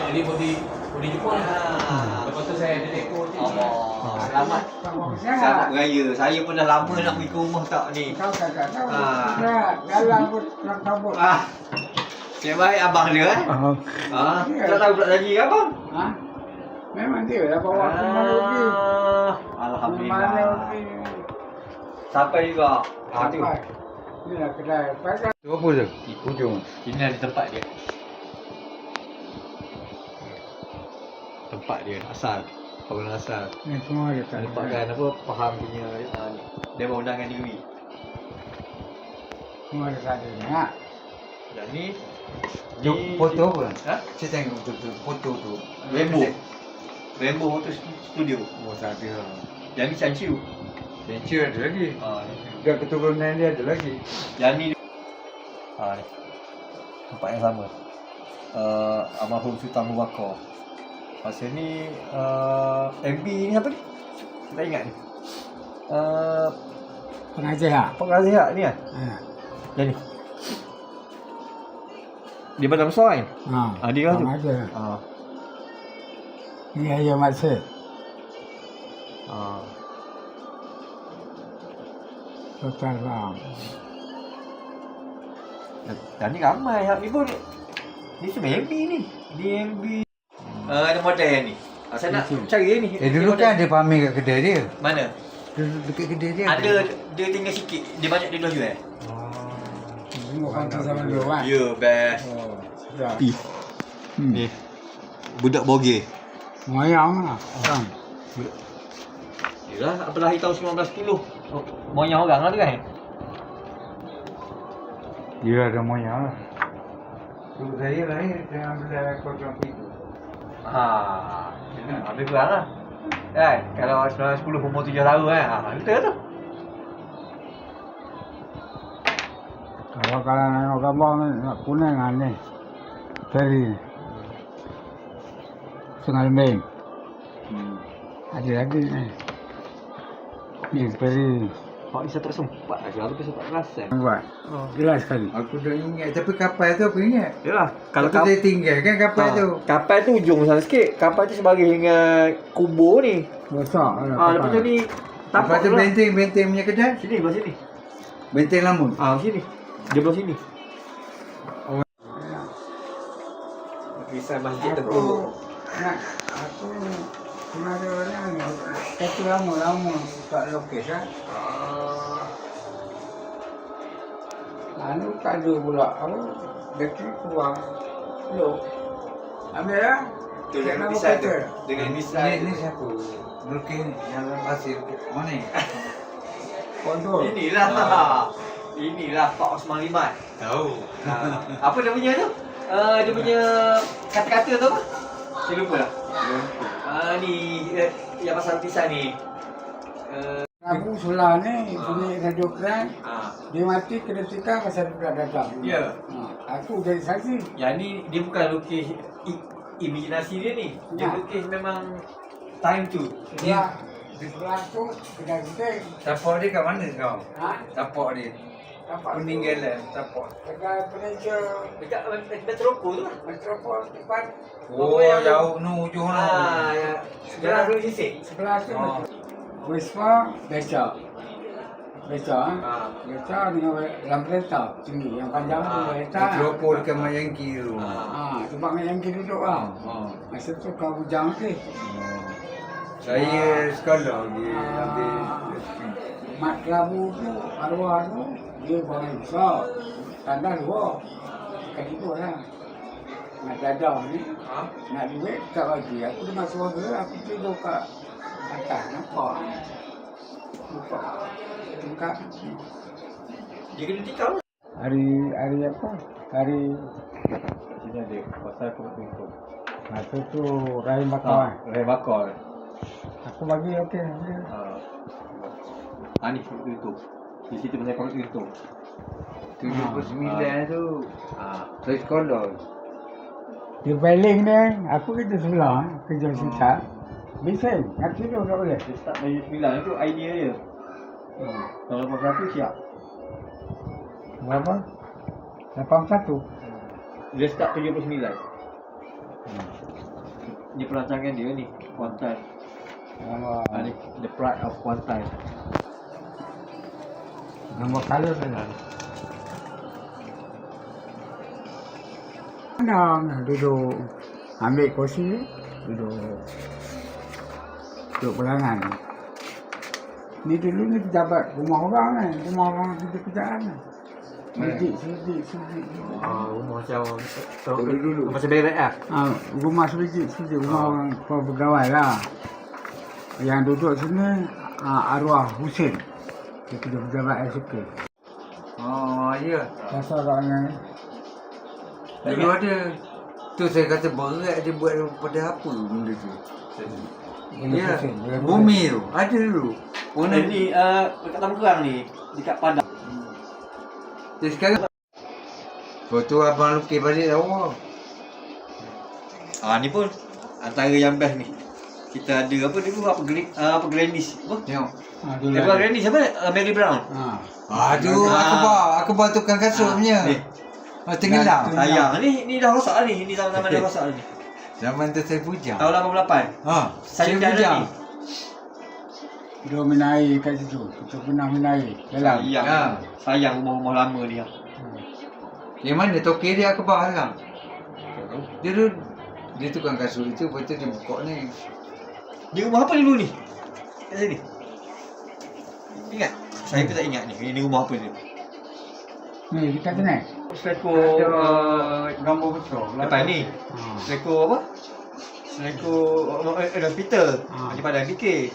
Jadi boleh jumpa lah. Lepas tu saya ada dekor je. Selamat. Selamat Raya. Saya pun dah lama nak pergi ke rumah tak ni. Kau tak tahu. Dalam pun nak kabut. Siap baik abang dia tak tahu pula lagi abang. Memang dia dah bawa ke mana pergi. Alhamdulillah. Sampai juga. Tu. Ni lah kedai. Pasal Tu apa tu? Ujung. Ini ada tempat dia. Tempat dia asal. Kawalan asal. ni semua dia tak Tempat kan apa faham punya ni. Dia berundangkan diri. Semua dia tak ada nak. Dan ni Foto apa? Ha? Saya tengok betul-betul foto tu. Rainbow Photo Studio. Oh, tak ada. Yang ni Chanchiu. Venture ada lagi. Dan keturunan dia ada lagi. Yang ni ni. Tempat yang sama. Almarhum Sultan Abu Bakar. Masa ni MB ni apa ni? Tak ingat ni. Pengajian. Pengaziah ni kan? Yang ni. Dia Bandar Besar kan? Dia lah tu. Pengajian. Ni Ayah Maksud. Sultan Ram. Dan ni ramai ni pun. Ni semua MB ni. Ni MB. Ada model ni. Saya nak cari ni. Dulu kan ada pamer kat kedai dia. Mana? Dulu dekat kedai dia. Ada, dia tinggal sikit. Dia banyak dia jual. Semua kantor zaman dulu kan. Ya, best. Sedap. Ni. Budak Boge. Moyang lah. Yalah, apa lahir tahun 1910. Moyang orang lah tu kan? Dia ada moyang lah. Dulu saya lahir dengan belah 07. Lebih kurang lah. Kan? Kalau 1910 umur 7 tahun kan? Betul tu. Kalau nak gambar ni, nak kuning kan ni. Feri ni. Sungai Lembing. Ada lagi ni. Ni Feri. Pak Isa tak sempat lah. Kalau tu sempat perasan. Buat. Jelas sekali. Aku dah ingat. Tapi kapal tu aku ingat. Yalah. Kalau Kalau saya tinggal kan kapal tu. kapal tu ujung sana sikit. Kapal tu sebagai dengan kubur ni. Besar lah. Lepas tu ni Lepas tu benteng punya kedai. Sini, belah sini. Benteng Lamun. Sini. Dia belah sini. Kisah masjid Teguh. Aku pernah ada orang kata lama-lama buka lokis kan. Lalu tak ada pula apa bateri keluar. Loh. Ambil lah. Tu dengan Nama design tu. kata. Dengan design. Ni siapa? Melukis ni. Yang dalam pasir. Mana ni? Kontrol. Inilah Pak Osman Limat. Tahu. Apa dia punya tu? Dia punya kata-kata tu apa? Saya lupa lah. Ni yang pasal lukisan ni. Abu Sulah ni punya radio keran. Dia mati kena tikar pasal dia datang. Ya. Aku jadi saksi. Yang ni dia bukan lukis imajinasi dia ni. Dia lukis memang time tu. Sebelah tu kedai kita. Tapak dia kat mana kau? Tapak dia. Nampak Peninggalan tapak. kedai Malaysia Dekat Metropol tu lah. Metropol depan. Oh, jauh nu ujung tu. Ya. Sebelah dulu sisi. Sebelah tu. Wisma beca. Beca Beca dengan dalam kereta tinggi yang panjang tu kereta. Metropol dekat Mayangki tu. Tempat yang kita duduk lah. Masa tu kau bujang ke? Saya sekolah lagi ambil Mat Kelabu tu, arwah tu, dia bangun besar. Tanda dua. Kat situ lah. Mat Dadah ni, nak duit tak bagi. Aku dengan suara, aku tidur kat atas. Nampak? Lupa. Tengkap. Dia kena tikar lah. Hari apa? Hari Sini ada pasal komentar. masa tu Rahim Bakar. Rahim Bakar. Aku bagi okey. Ni YouTube. Di situ pasal komen YouTube. 79 tu. Saya sekolah. Dia bailing ni, aku kerja sebelah, kerja sitat. Bising, nak tidur tak boleh. Dia start dari 9 itu idea dia. Kalau lepas satu siap. Berapa? 81. Dia start 79. Ni perancangan dia ni, Kuantan. Nama Ni The Pride of Kuantan. nama color kan. Mana duduk ambil kursi, duduk pelangan. Ni dulu ni pejabat rumah orang kan, rumah orang kerja-kerjaan kan. Sedik. Rumah macam Dulu. macam berak lah. Rumah sedik, rumah orang pegawai lah. Yang duduk sini arwah Husin. Dia kerja pejabat eksekutif. Ya. Pasal orangnya Dulu ada. Tu saya kata berat dia buat pada apa benda tu. Ya. Bumi tu. Ada dulu. Warna Ni dekat Taman Kerang ni, dekat Padang. dia sekarang. Lepas tu abang lukis balik lawa. Ni pun antara yang best ni. Kita ada apa dulu, apa Gladys. Apa? Tengok. dulu. Apa Gladys siapa? Mary Brown. Aduh, akbar tukang kasut punya. Ni. Tenggelam. Sayang. Ni dah rosak ni. Ni zaman-zaman dah rosak ni. Zaman tu saya bujang. Tahun 88. Saya Saya bujang. ni. Dia minum air kat situ. Kita pernah minum air dalam. Sayang. Sayang rumah-rumah lama dia. Yang mana toke dia akbar sekarang? Dia dulu dia tukang kasut itu, lepas tu dia buka ni. Dia rumah apa dulu ni? Kat sini. Ingat? Saya pun tak ingat ni. Ini rumah apa ni? Ni dekat sini. Selekor gambar betul. depan ni. Selekor apa? Selekor hospital. Di Padang DK.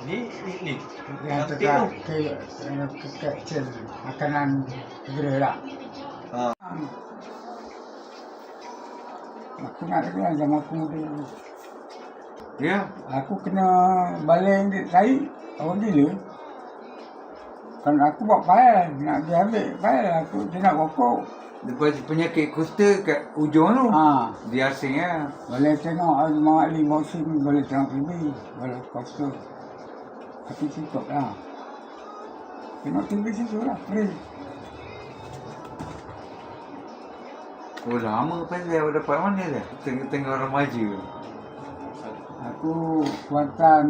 Ni. Yang Cantik tu. dekat kecil makanan segera tak? Aku nak dengar zaman aku muda. Ya. Aku kena baling saya orang gila. Kan aku buat file, nak dia ambil file aku dia nak rokok. Lepas penyakit kusta kat ujung tu. Dia asing lah. Boleh tengok Mak Ali boxing, boleh tengok TV, boleh poster. Tapi cukup lah. Tengok TV situ lah, free. Oh lama pasal awak dapat mana dah? Tengah-tengah remaja. Aku Kuantan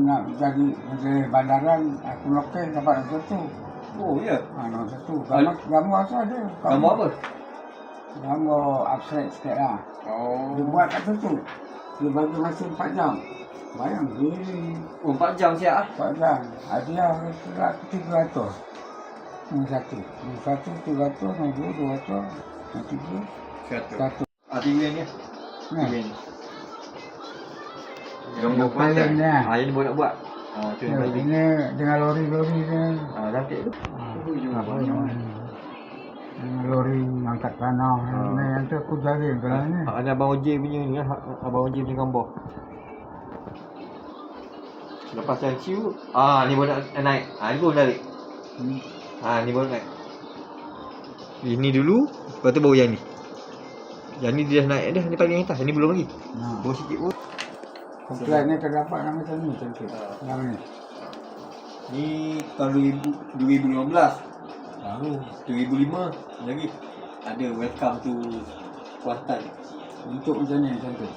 nak jadi menteri bandaran, aku lokal dapat nombor 1. Oh ya. Nombor 1. Gambar tu ada. Gambar apa? Gambar abstrak sikit lah. Dia buat kat situ. Dia bagi masa 4 jam. Bayang dia. 4 jam siap ah. 4 jam. Hadiah aku 300. Nombor 1. Nombor 1 300, nombor 2 200, nombor 3 100. TV ni. TV ni. Gambar paling ni. Yang ni baru nak buat. Tu yang paling. Ini dengan lori-lori ni. Cantik tu. Dengan lori angkat tanah. Ni yang tu aku jaring kalau ni. Ada Abang Oje punya ni kan. Abang Oje punya gambar. Lepas yang ciu. Ni baru nak naik. Ni baru naik. Ni baru naik. Ini dulu. Lepas tu baru yang ni. Yang ni dia dah naik dah. Ni paling atas. Yang ni belum lagi. Baru sikit pun. Komplek ni terdapat yang macam ni cantik. Yang ni. Ni tahun 2015. Baru. 2005 lagi. Ada welcome to Kuantan. Untuk macam ni cantik.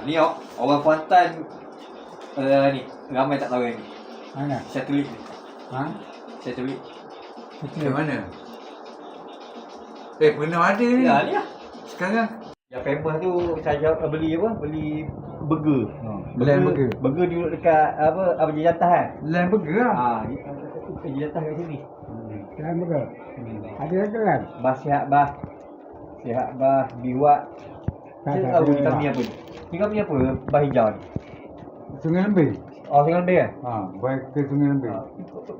Ni orang Kuantan ni ramai tak tahu yang ni. Mana? Satelit ni. Satelit. Macam mana? Pernah ada ni. Ya, ni lah. Sekarang Yang famous tu saya beli apa? Beli burger. Land burger. Burger duduk dekat apa jatah kan? Land burger lah. Jatah kat sini. Kan betul. Ada kan? Bas sihat bas biwak. Saya tahu kita punya apa ni. Ni kau punya apa? Bas hijau ni. Sungai Lembih. Sungai Lembih kan? Baik ke Sungai Lembih.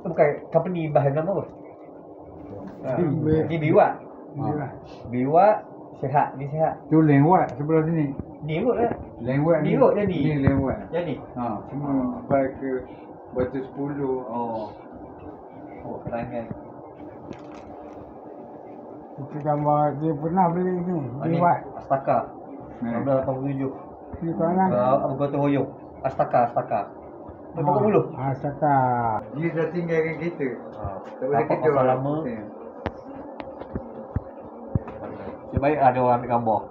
Bukan company bahan nama apa? Ni biwak. Biwak sihat, ni sihat. Tu lewat sebelah sini. Ni kot lah. Lewat Ni kot jadi. Ni lewat. Yang ni. Semua baik ke Batu 10. Oh, kerangan. Itu gambar dia pernah beli ni. Lewat. Astaka. 1987. Ni kanan. Apa gotong royong. Astaka. Berapa puluh? Astaka. dia dah tinggalkan kita. Tak boleh Apa kita pasal lama? baik ada orang ambil gambar.